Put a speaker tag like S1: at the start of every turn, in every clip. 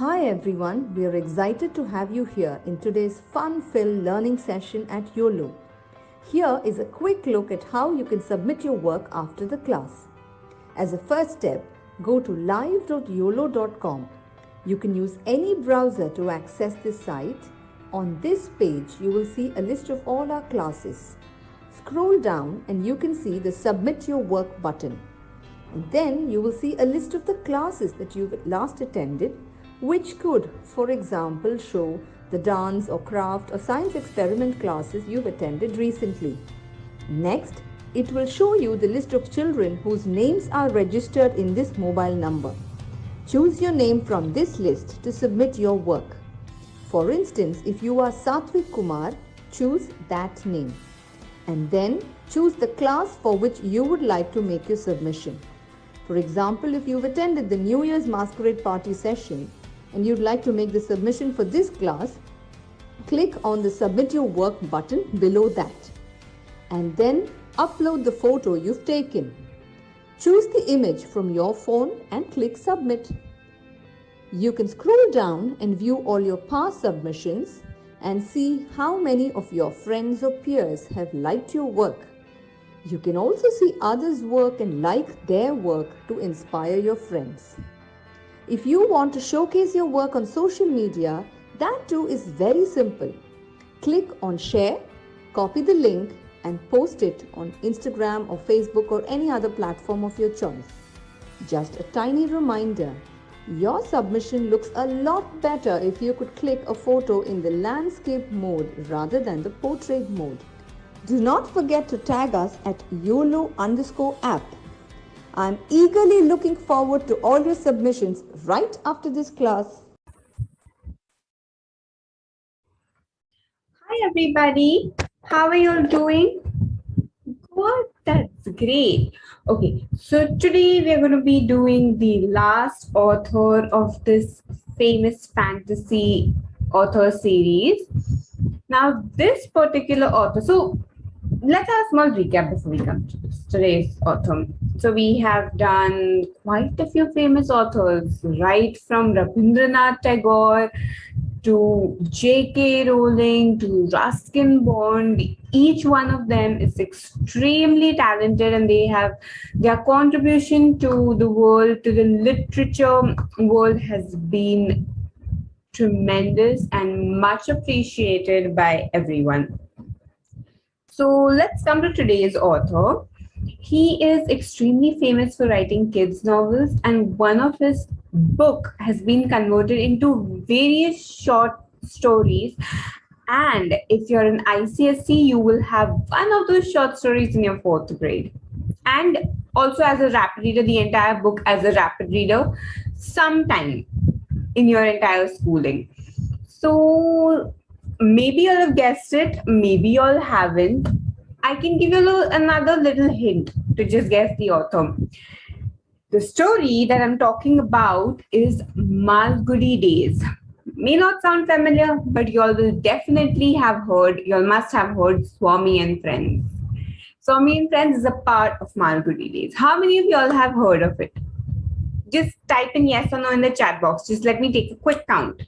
S1: Hi everyone, we are excited to have you here in today's fun-filled learning session at Uolo. Here is a quick look at how you can submit your work after the class. As a first step, go to live.uolo.com. You can use any browser to access this site. On this page, you will see a list of all our classes. Scroll down and you can see the Submit Your Work button. And then you will see a list of the classes that you've last attended, which could, for example, show the dance or craft or science experiment classes you've attended recently. Next, it will show you the list of children whose names are registered in this mobile number. Choose your name from this list to submit your work. For instance, if you are Satvik Kumar, choose that name. And then choose the class for which you would like to make your submission. For example, if you've attended the New Year's Masquerade Party session and you'd like to make the submission for this class, click on the Submit Your Work button below that. And then upload the photo you've taken. Choose the image from your phone and click Submit. You can scroll down and view all your past submissions and see how many of your friends or peers have liked your work. You can also see others' work and like their work to inspire your friends. If you want to showcase your work on social media, that too is very simple. Click on Share, copy the link and post it on Instagram or Facebook or any other platform of your choice. Just a tiny reminder, your submission looks a lot better if you could click a photo in the landscape mode rather than the portrait mode. Do not forget to tag us at YOLO_app. I'm eagerly looking forward to all your submissions right after this class.
S2: Hi everybody, how are you all doing? Good, that's great. Okay, so today we are going to be doing the last author of this famous fantasy author series. Now this particular author, so let's have a small recap before we come to today's author. So we have done quite a few famous authors, right from Rabindranath Tagore to J.K. Rowling to Ruskin Bond. Each one of them is extremely talented and their contribution to the world, to the literature world has been tremendous and much appreciated by everyone. So let's come to today's author. He is extremely famous for writing kids novels, and one of his book has been converted into various short stories. And if you're an ICSE, you will have one of those short stories in your 4th grade. And also as a rapid reader, the entire book as a rapid reader sometime in your entire schooling. So maybe you'll have guessed it, maybe you all haven't. I can give you another little hint to just guess the author. The story that I'm talking about is Malguri Days. May not sound familiar, but you all will definitely have heard, you all must have heard Swami and Friends. Swami and Friends is a part of Malgudi Days. How many of you all have heard of it? Just type in yes or no in the chat box. Just let me take a quick count.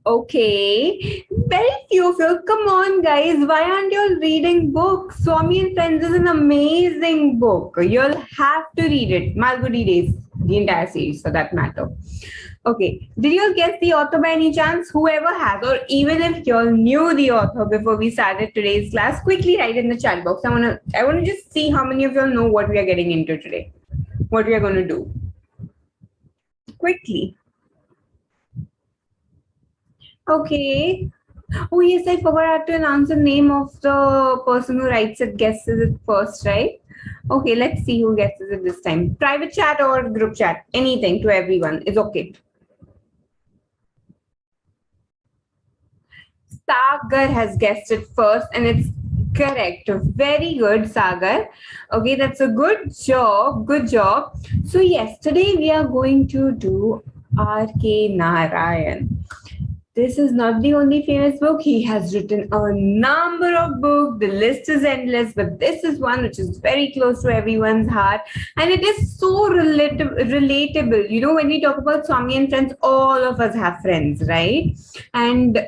S2: Okay, very few of you. Come on, guys. Why aren't you all reading books? Swami and Friends is an amazing book. You'll have to read it. Malgudi Days, the entire series for that matter. Okay, did you all guess the author by any chance? Whoever has, or even if you all knew the author before we started today's class, quickly write in the chat box. I want to just see how many of you all know what we are getting into today, what we are going to do. Quickly. Okay. Oh yes, I forgot I had to announce the name of the person who writes it, guesses it first, right? Okay, let's see who guesses it this time. Private chat or group chat, anything to everyone is okay. Sagar has guessed it first and it's correct. Very good, Sagar. Okay, that's a good job. Good job. So yes, today we are going to do R.K. Narayan. this is not the only famous book. He has written a number of books. The list is endless, but this is one which is very close to everyone's heart. And it is so relatable. You know, when we talk about Swami and friends, all of us have friends, right? And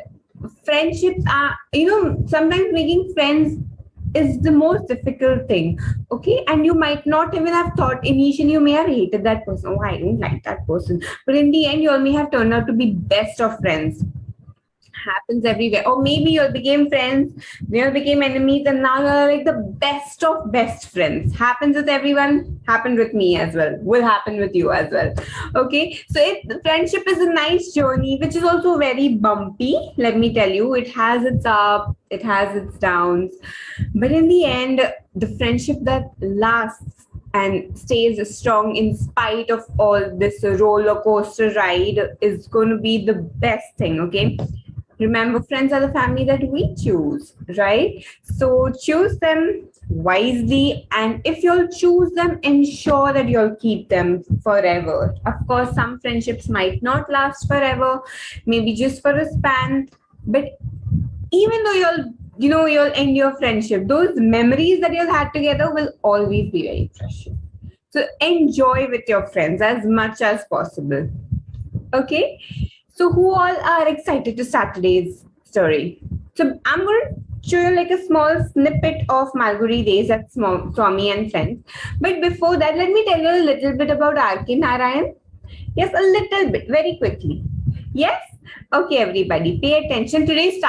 S2: friendships are, you know, sometimes making friends is the most difficult thing. Okay, and you might not even have thought initially, you may have hated that person. Oh, I don't like that person, but in the end you all may have turned out to be best of friends. Happens everywhere. Or maybe you all became friends, you all became enemies, and now you're like the best of best friends. Happens with everyone, happened with me as well, will happen with you as well. Okay, so friendship is a nice journey, which is also very bumpy. Let me tell you, it has its up, it has its downs, but in the end, the friendship that lasts and stays strong in spite of all this roller coaster ride is going to be the best thing. Okay, remember, friends are the family that we choose, right? So choose them wisely, and if you'll choose them, ensure that you'll keep them forever. Of course, some friendships might not last forever, maybe just for a span, but even though you'll end your friendship, those memories that you'll had together will always be very precious. So enjoy with your friends as much as possible. Okay, so who all are excited to start today's story? So I'm going to show you like a small snippet of Malguri Days at Swami and Friends. But before that, let me tell you a little bit about R.K Narayan. Yes, a little bit, very quickly. Yes? Okay, everybody, pay attention. Today's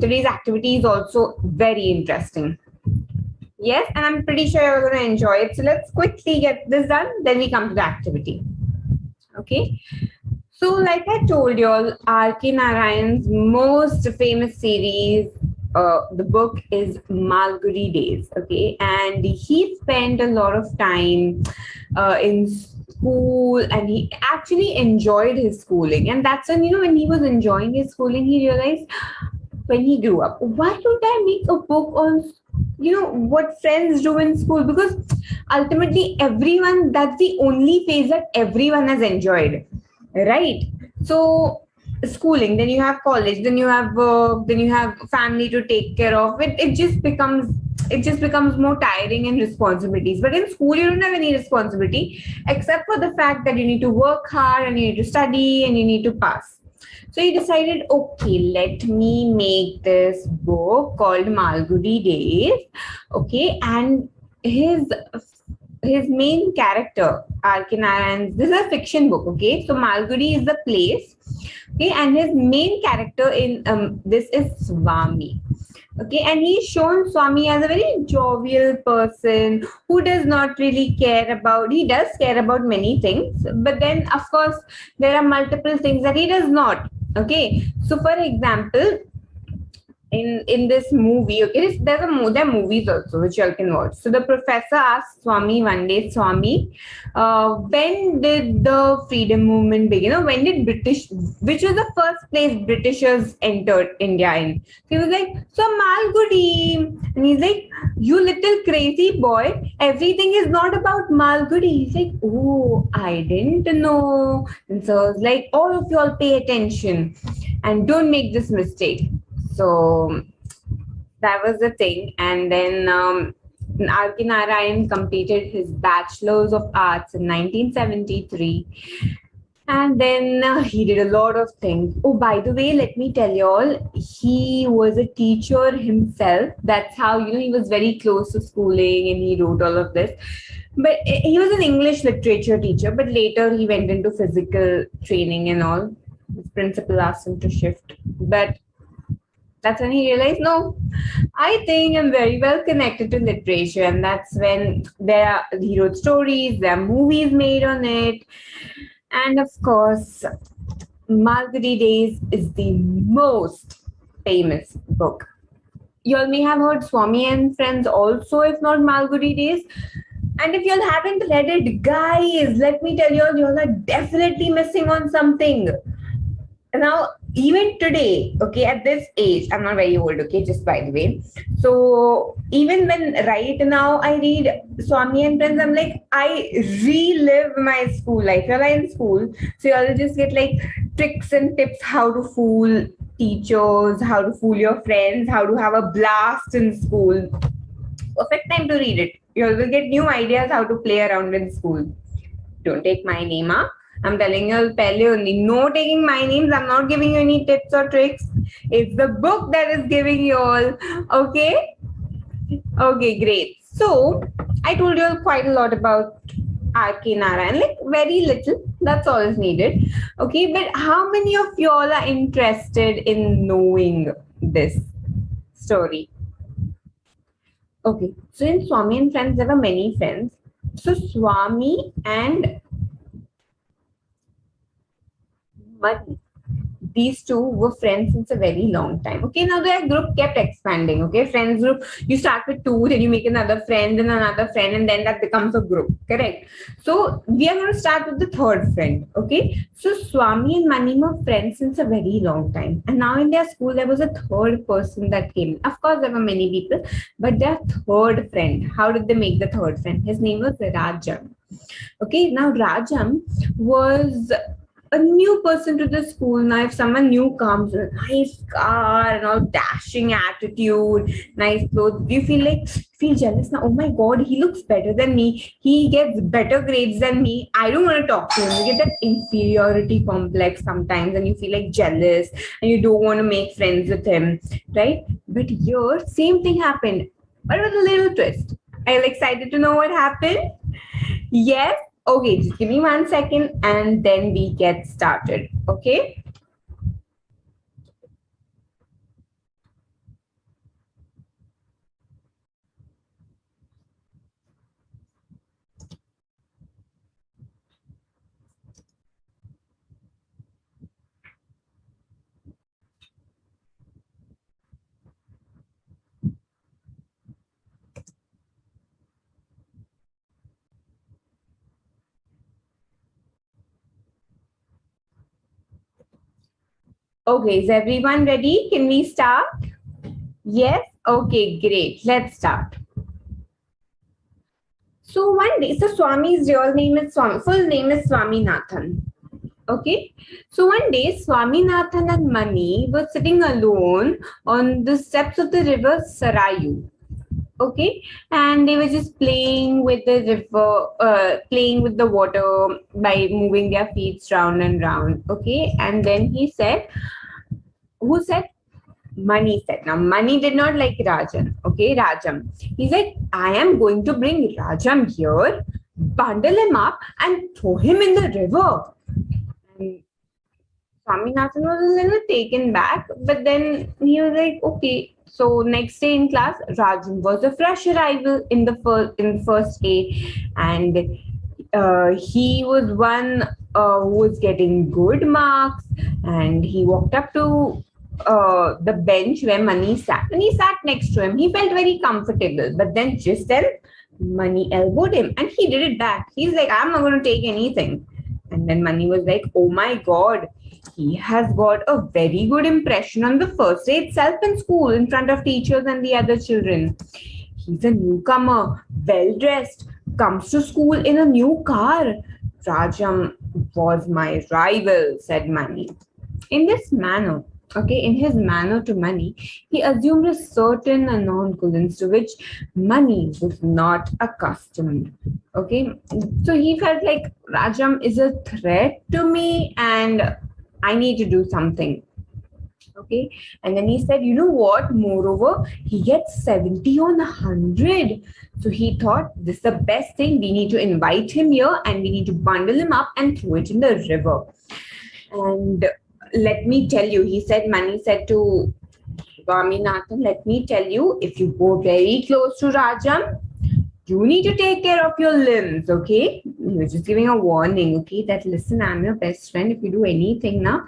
S2: today's activity is also very interesting. Yes, and I'm pretty sure you're going to enjoy it. So let's quickly get this done, then we come to the activity. Okay. So like I told you all, R.K Narayan's most famous series, the book is Malguri Days, okay? And he spent a lot of time in school, and he actually enjoyed his schooling. And that's when, when he was enjoying his schooling, he realized when he grew up, why don't I make a book on, what friends do in school? Because ultimately everyone, that's the only phase that everyone has enjoyed. Right. So schooling, then you have college, then you have work, then you have family to take care of. It just becomes more tiring and responsibilities. But in school, you don't have any responsibility except for the fact that you need to work hard and you need to study and you need to pass. So he decided, okay, let me make this book called Malgudi Days. Okay, and his main character, R.K Narayan, this is a fiction book, okay? So Malgudi is the place, okay? And his main character in this is Swami, okay? And he's shown Swami as a very jovial person who does not really he does care about many things, but then of course there are multiple things that he does not, okay? So for example, in this movie, okay, there are movies also which you all can watch. So the professor asked Swami one day, Swami, when did the freedom movement begin? When did which was the first place Britishers entered India in? So he was like, so Malgudi. And he's like, you little crazy boy, everything is not about Malgudi. He's like, oh, I didn't know. And so I was like, all of you all pay attention and don't make this mistake. So that was the thing. And then R.K Narayan completed his Bachelor's of Arts in 1973. And then he did a lot of things. Oh, by the way, let me tell you all, he was a teacher himself. That's how, he was very close to schooling and he wrote all of this. But he was an English literature teacher, but later he went into physical training and all. His principal asked him to shift. But that's when he realized, no, I think I'm very well connected to literature. And that's when he wrote stories, there are movies made on it. And of course, Malgudi Days is the most famous book. You all may have heard Swami and Friends also, if not Malgudi Days. And if you all haven't read it, guys, let me tell you all are definitely missing on something. Now, even today, okay, at this age, I'm not very old, okay, just by the way. So even when right now I read Swami and Friends, I'm like, I relive my school life. You're in school, so you'll just get like tricks and tips how to fool teachers, how to fool your friends, how to have a blast in school. Perfect time to read it. You will get new ideas how to play around in school. Don't take my name, huh? I'm telling you pehle only. No taking my names. I'm not giving you any tips or tricks. It's the book that is giving you all. Okay? Okay, great. So I told you quite a lot about R.K Narayan, like very little. That's all is needed. Okay, but how many of you all are interested in knowing this story? Okay, so in Swami and Friends, there were many friends. So Swami and Mani, these two were friends since a very long time. Okay, now their group kept expanding. Okay, friends group, you start with two, then you make another friend and another friend, and then that becomes a group. Correct. So we are going to start with the third friend. Okay, so Swami and Mani were friends since a very long time, and now in their school there was a third person that came. Of course, there were many people, but their third friend. How did they make the third friend? His name was Rajam. Okay, now Rajam was a new person to the school. Now, if someone new comes with a nice car and all dashing attitude, nice clothes, you feel jealous now. Oh my god, he looks better than me. He gets better grades than me. I don't want to talk to him. You get that inferiority complex sometimes, and you feel like jealous, and you don't want to make friends with him, right? But here, same thing happened, but with a little twist. Are you excited to know what happened? Yes. Okay, just give me 1 second and then we get started. Okay. Okay, is everyone ready? Can we start? Yes. Okay, great. Let's start. So one day, so Swami's real name is Swami, full name is Swaminathan. Okay. So one day, Swaminathan and Mani were sitting alone on the steps of the river Sarayu. Okay, and they were just playing with the river, playing with the water by moving their feet round and round. Okay, and then he said, who said? Mani said. Now, Mani did not like Rajan. Okay, Rajam. He said, I am going to bring Rajam here, bundle him up, and throw him in the river. And Swaminathan was a little taken back, but then he was like, okay. So next day in class, Rajam was a fresh arrival in the first day, and he was one who was getting good marks, and he walked up to the bench where Mani sat, and he sat next to him. He felt very comfortable, but then just then Mani elbowed him, and he did it back. He's like, I'm not going to take anything. And then Mani was like, oh my god, he has got a very good impression on the first day itself in school in front of teachers and the other children. He's a newcomer, well dressed, comes to school in a new car. Rajam was my rival, said Mani. In this manner, okay, in his manner to Mani, he assumed a certain nonchalance to which Mani was not accustomed. Okay, so he felt like Rajam is a threat to me and I need to do something. Okay, and then he said, you know what? Moreover, he gets 70 on 100. So he thought, this is the best thing. We need to invite him here and we need to bundle him up and throw it in the river. And let me tell you, he said, Mani said to Swaminathan, let me tell you, if you go very close to Rajam, you need to take care of your limbs, okay? He was just giving a warning, okay, that listen, I'm your best friend. If you do anything now,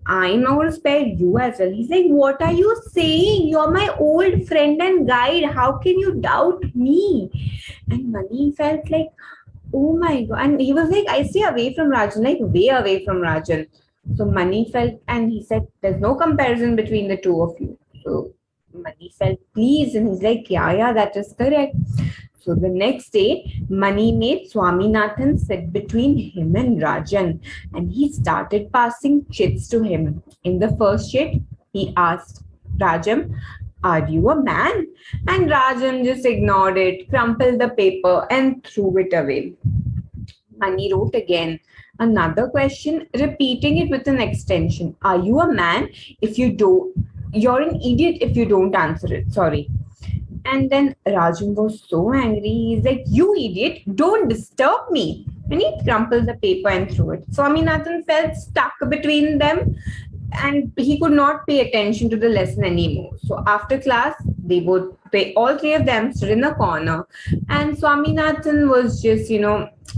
S2: I'm not going to spare you as well. He's like, what are you saying? You're my old friend and guide. How can you doubt me? And Mani felt like, oh my God. And he was like, I stay away from Rajan, like way away from Rajan. So Mani felt, and he said, there's no comparison between the two of you. So Mani felt pleased and he's like, yeah, that is correct. So the next day, Mani made Swaminathan sit between him and Rajan, and he started passing chits to him. In the first chit, he asked Rajan, are you a man? And Rajan just ignored it, crumpled the paper, and threw it away. Mani wrote again another question, repeating it with an extension. Are you a man? If you don't, you're an idiot if you don't answer it. Sorry. And then Rajan was so angry. He's like, you idiot, don't disturb me. And he crumpled the paper and threw it. Swaminathan felt stuck between them and he could not pay attention to the lesson anymore. So after class, they all three of them stood in a corner, and Swaminathan was just,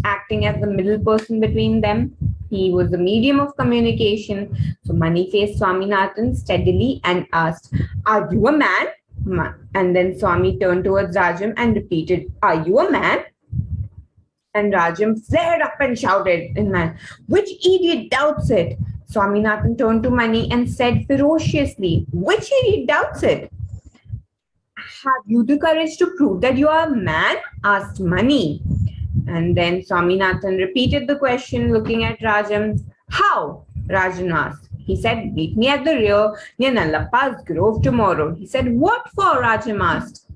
S2: acting as the middle person between them. He was the medium of communication. So Mani faced Swaminathan steadily and asked, are you a man? And then Swami turned towards Rajam and repeated, are you a man? And Rajam flared up and shouted in man, which idiot doubts it? Swaminathan turned to Mani and said ferociously, which idiot doubts it? Have you the courage to prove that you are a man? Asked Mani. And then Swaminathan repeated the question, looking at Rajam. How? Rajan asked. He said, meet me at the rear near Nallappa's grove tomorrow. He said, what for? Rajam asked.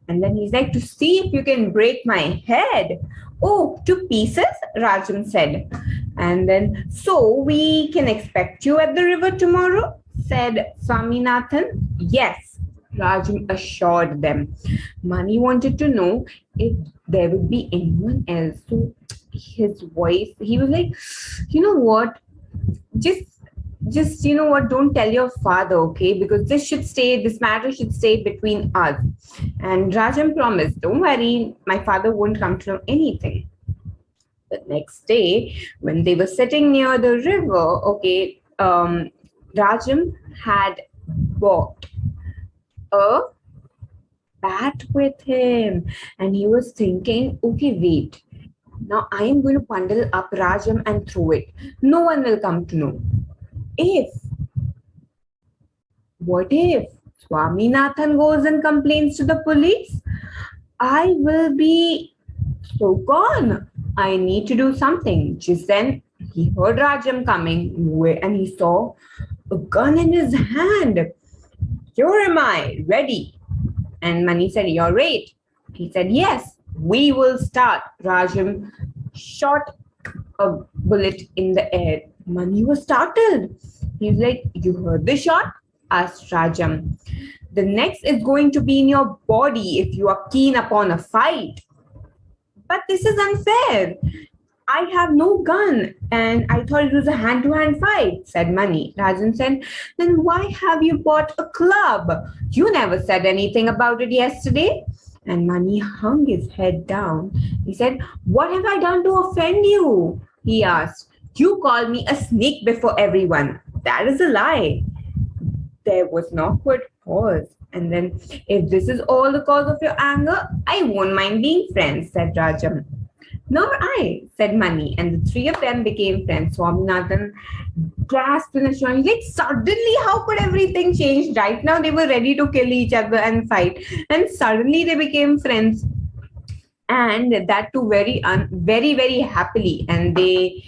S2: And then he's like, to see if you can break my head. Oh, to pieces? Rajam said. And then, so we can expect you at the river tomorrow? Said Swaminathan. Yes, Rajam assured them. Mani wanted to know if there would be anyone else. So his voice, he was like, you know what? Just you know what, don't tell your father, okay? Because this matter should stay between us. And Rajam promised, don't worry, my father won't come to know anything. The next day, when they were sitting near the river, Rajam had bought a bat with him, and he was thinking, okay, wait, now I am going to bundle up Rajam and throw it. No one will come to know. What if Swaminathan goes and complains to the police? I will be so gone. I need to do something. Just then, he heard Rajam coming and he saw a gun in his hand. Here am I, ready. And Mani said, you're right. He said, yes, we will start. Rajam shot a bullet in the air. Mani was startled. He's like, you heard the shot? Asked Rajam. The next is going to be in your body if you are keen upon a fight. But this is unfair. I have no gun and I thought it was a hand-to-hand fight, said Mani. Rajan said, then why have you bought a club? You never said anything about it yesterday. And Mani hung his head down. He said, what have I done to offend you? He asked. You called me a snake before everyone. That is a lie. There was an awkward pause. And then, if this is all the cause of your anger, I won't mind being friends, said Rajam. Nor I, said Mani, and the three of them became friends. Swaminathan grasped in assurance, like suddenly, how could everything change? Right now, they were ready to kill each other and fight. And suddenly, they became friends. And that too very, very happily. And they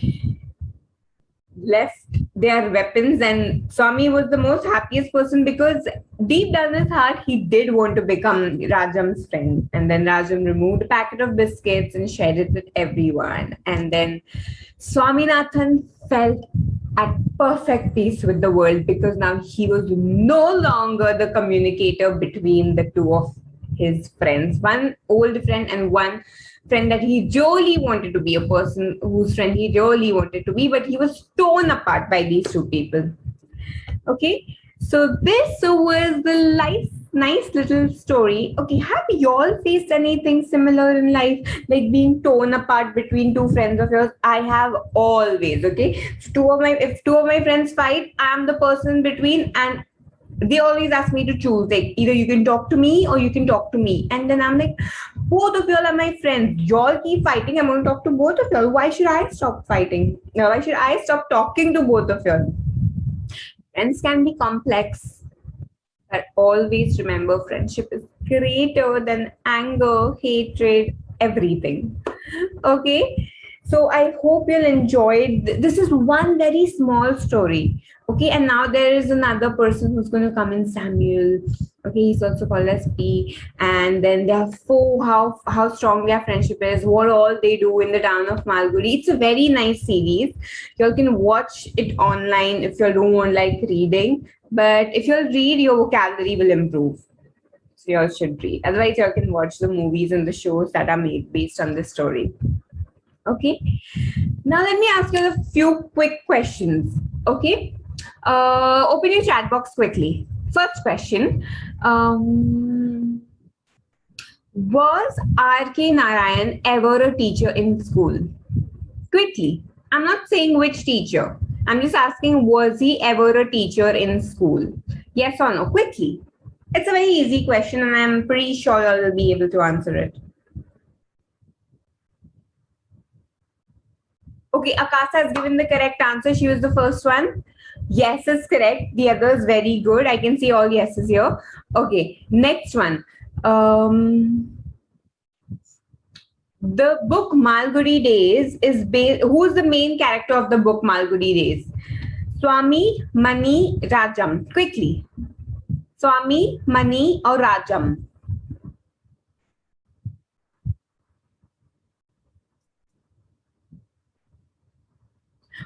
S2: left their weapons, and Swami was the most happiest person because deep down his heart, he did want to become Rajam's friend. And then Rajam removed a packet of biscuits and shared it with everyone. And then Swaminathan felt at perfect peace with the world because now he was no longer the communicator between the two of his friends, one old friend and one friend that he really wanted to be, a person whose friend he really wanted to be, but he was torn apart by these two people. Okay, so this was the nice little story. Okay, have you all faced anything similar in life, like being torn apart between two friends of yours? I have always. Okay, so if two of my friends fight, I am the person between, and they always ask me to choose, like either you can talk to me or you can talk to me. And then I'm like, both of y'all are my friends. Y'all keep fighting. I'm going to talk to both of y'all. Why should I stop fighting? Now, why should I stop talking to both of y'all? Friends can be complex, but always remember friendship is greater than anger, hatred, everything. Okay. So I hope you'll enjoy. This is one very small story. Okay. And now there is another person who's going to come in, Samuel. Okay. He's also called as P. And then they have how strong their friendship is, what all they do in the town of Malguri. It's a very nice series. You all can watch it online if you don't want like reading. But if you'll read, your vocabulary will improve. So you all should read. Otherwise, you all can watch the movies and the shows that are made based on this story. Okay. Now let me ask you a few quick questions. Okay. Open your chat box quickly. First question. Was R.K Narayan ever a teacher in school? Quickly. I'm not saying which teacher. I'm just asking, was he ever a teacher in school? Yes or no? Quickly. It's a very easy question and I'm pretty sure you'll be able to answer it. Okay, Akasa has given the correct answer. She was the first one. Yes is correct. The other is very good. I can see all yeses here. Okay, next one. The book Malguri Days is based. Who's the main character of the book Malguri Days? Swami, Mani, Rajam. Quickly. Swami, Mani, or Rajam?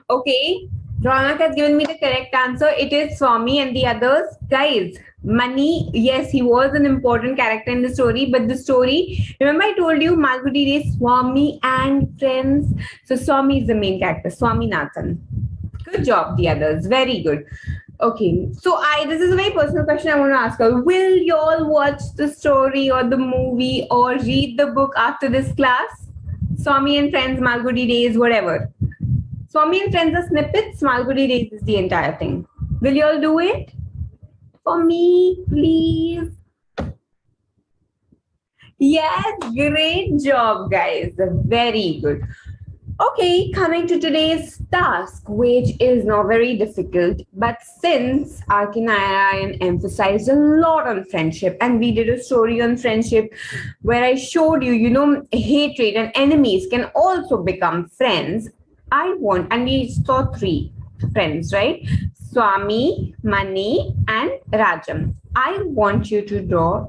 S2: Okay, Ronak has given me the correct answer. It is Swami, and the others, guys. Mani, yes, he was an important character in the story, but the story, remember I told you Malgudi Days, Swami and friends. So Swami is the main character, Swaminathan. Good job, the others. Very good. Okay, so this is a very personal question I want to ask her. Will you all watch the story or the movie or read the book after this class? Swami and friends, Malgudi Days, whatever. Swami and friends are snippets. Malgudi Days is the entire thing. Will you all do it? For me, please. Yes, great job, guys. Very good. Okay, coming to today's task, which is not very difficult, but since R.K Narayan emphasized a lot on friendship, and we did a story on friendship where I showed you, hatred and enemies can also become friends. And we saw 3 friends, right? Swami, Mani, and Rajam. I want you to draw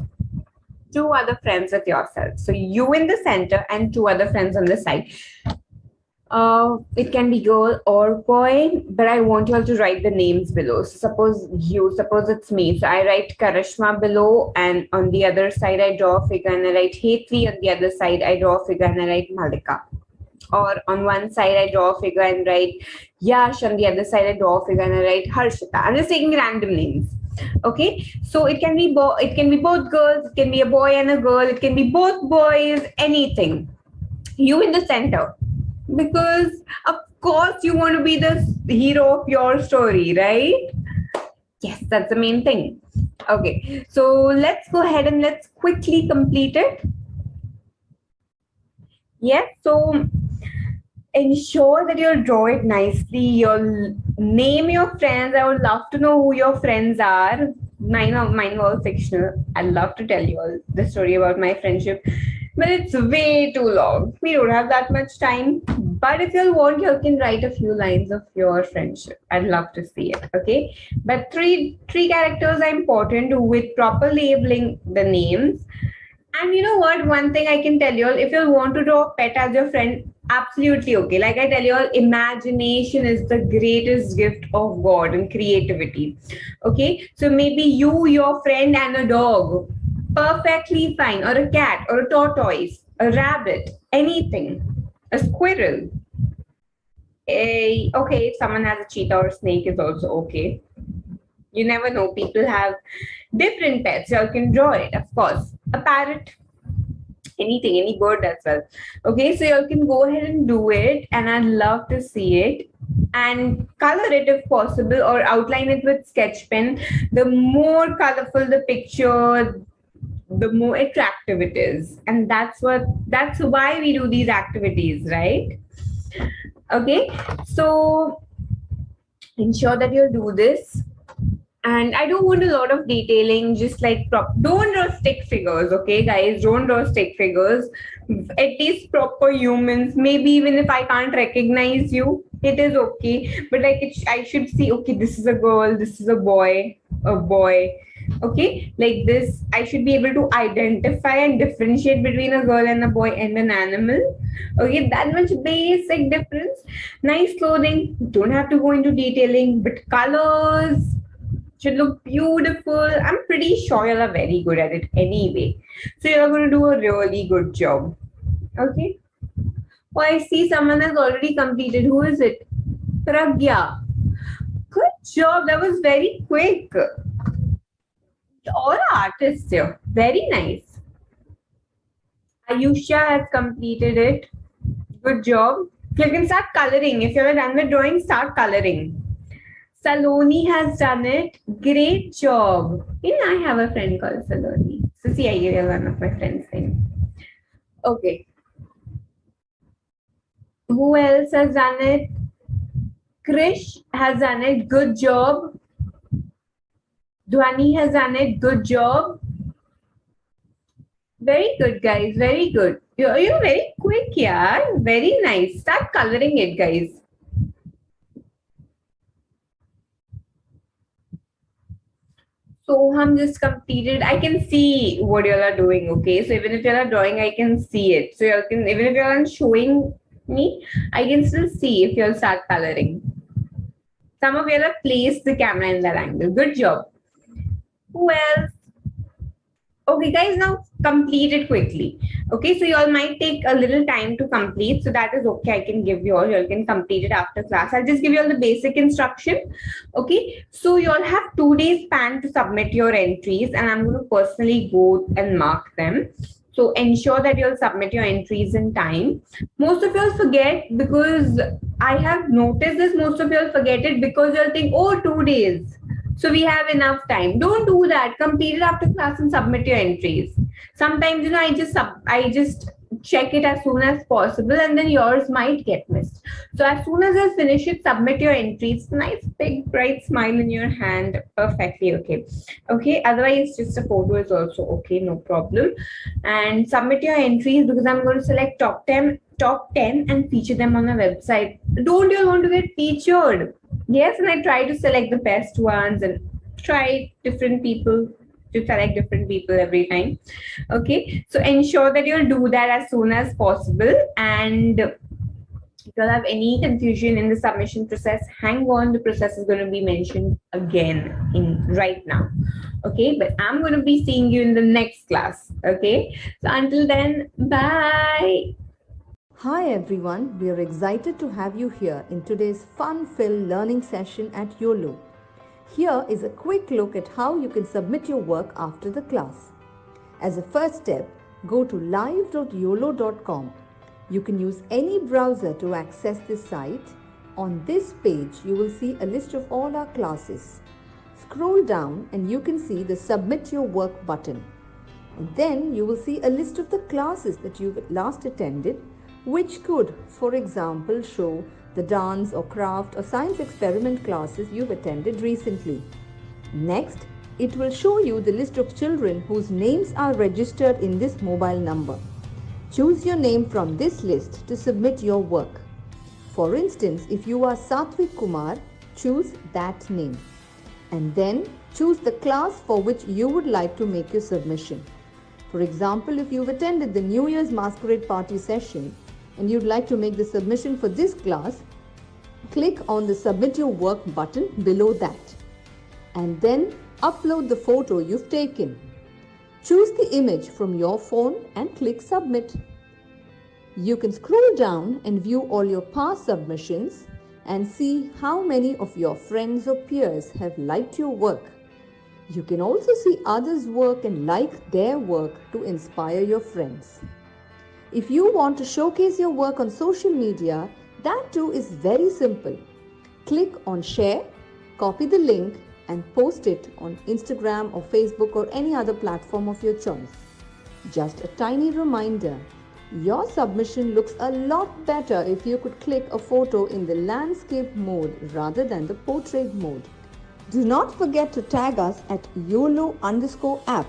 S2: 2 other friends with yourself. So you in the center and 2 other friends on the side. It can be girl or boy, but I want you all to write the names below. So suppose it's me. So I write Karishma below, and on the other side I draw a figure and I write Hetri. On the other side I draw a figure and I write Malika. Or on one side I draw a figure and write Yash. On the other side I draw a figure and I write Harshita. I'm just taking random names. Okay, so it can be both girls, it can be a boy and a girl, it can be both boys, anything. You in the center. Because of course you want to be the hero of your story, right? Yes, that's the main thing. Okay, so let's go ahead and let's quickly complete it. Yes, so ensure that you'll draw it nicely. You'll name your friends. I would love to know who your friends are. Mine are all fictional. I'd love to tell you all the story about my friendship, but it's way too long. We don't have that much time. But if you want, you can write a few lines of your friendship. I'd love to see it. Okay, but three characters are important with proper labeling the names. And you know what? One thing I can tell you all, if you want to draw a pet as your friend, absolutely okay. Like I tell you all, imagination is the greatest gift of God and creativity. Okay, so maybe you, your friend, and a dog, perfectly fine, or a cat, or a tortoise, a rabbit, anything, a squirrel. Okay, if someone has a cheetah or a snake is also okay. You never know. People have different pets. You can draw it, of course. A parrot, anything, any bird as well. Okay, so you can go ahead and do it, and I'd love to see it. and color it if possible, or outline it with sketch pen. The more colorful the picture, the more attractive it is, and that's why we do these activities, right? Okay, so ensure that you'll do this. And I don't want a lot of detailing, just like don't draw stick figures, okay, guys? Don't draw stick figures. At least proper humans. Maybe even if I can't recognize you, it is okay. But like, I should see, okay, this is a girl, this is a boy, okay, like this. I should be able to identify and differentiate between a girl and a boy and an animal. Okay, that much basic difference. Nice clothing. Don't have to go into detailing, but colors should look beautiful. I'm pretty sure you are very good at it anyway. So you're going to do a really good job. Okay. Oh, I see someone has already completed. Who is it? Pragya. Good job. That was very quick. All artists here. Very nice. Ayusha has completed it. Good job. You can start coloring. If you're done with drawing, start coloring. Saloni has done it. Great job. I have a friend called Saloni. So see, I gave you one of my friends' name. Okay. Who else has done it? Krish has done it. Good job. Dhwani has done it. Good job. Very good, guys. Very good. You're very quick, yeah. Very nice. Start coloring it, guys. So I'm just completed. I can see what y'all are doing, okay? So even if y'all are drawing, I can see it. So y'all can, even if y'all aren't showing me, I can still see if y'all start coloring. Some of y'all have placed the camera in that angle. Good job. Who else? Okay, guys, now complete it quickly. Okay, so you all might take a little time to complete. So that is okay. I can give you all. You all can complete it after class. I'll just give you all the basic instruction. Okay, so you all have 2 days span to submit your entries, and I'm going to personally go and mark them. So ensure that you'll submit your entries in time. Most of y'all forget, because I have noticed this. Most of y'all forget it because you'll think, oh, 2 days. So we have enough time. Don't do that. Complete it after class and submit your entries. Sometimes, I just check it as soon as possible, and then yours might get missed. So as soon as you finish it, submit your entries. Nice big bright smile in your hand. Perfectly okay. Okay. Otherwise, just a photo is also okay. No problem. And submit your entries, because I'm going to select top 10 and feature them on the website. Don't you want to get featured? Yes, and I try to select the best ones and try different people to select different people every time. Okay, so ensure that you'll do that as soon as possible. And if you'll have any confusion in the submission process, hang on, the process is going to be mentioned again in right now. Okay, but I'm going to be seeing you in the next class. Okay, so until then, bye.
S1: Hi everyone, we are excited to have you here in today's fun-filled learning session at Uolo. Here is a quick look at how you can submit your work after the class. As a first step, go to live.uolo.com. You can use any browser to access this site. On this page, you will see a list of all our classes. Scroll down and you can see the Submit Your Work button. And then you will see a list of the classes that you've last attended, which could, for example, show the dance or craft or science experiment classes you've attended recently. Next, it will show you the list of children whose names are registered in this mobile number. Choose your name from this list to submit your work. For instance, if you are Satvik Kumar, choose that name. And then choose the class for which you would like to make your submission. For example, if you've attended the New Year's Masquerade Party session, and you'd like to make the submission for this class, click on the Submit Your Work button below that. And then upload the photo you've taken. Choose the image from your phone and click Submit. You can scroll down and view all your past submissions and see how many of your friends or peers have liked your work. You can also see others' work and like their work to inspire your friends. If you want to showcase your work on social media, that too is very simple. Click on share, copy the link and post it on Instagram or Facebook or any other platform of your choice. Just a tiny reminder, your submission looks a lot better if you could click a photo in the landscape mode rather than the portrait mode. Do not forget to tag us at YOLO_app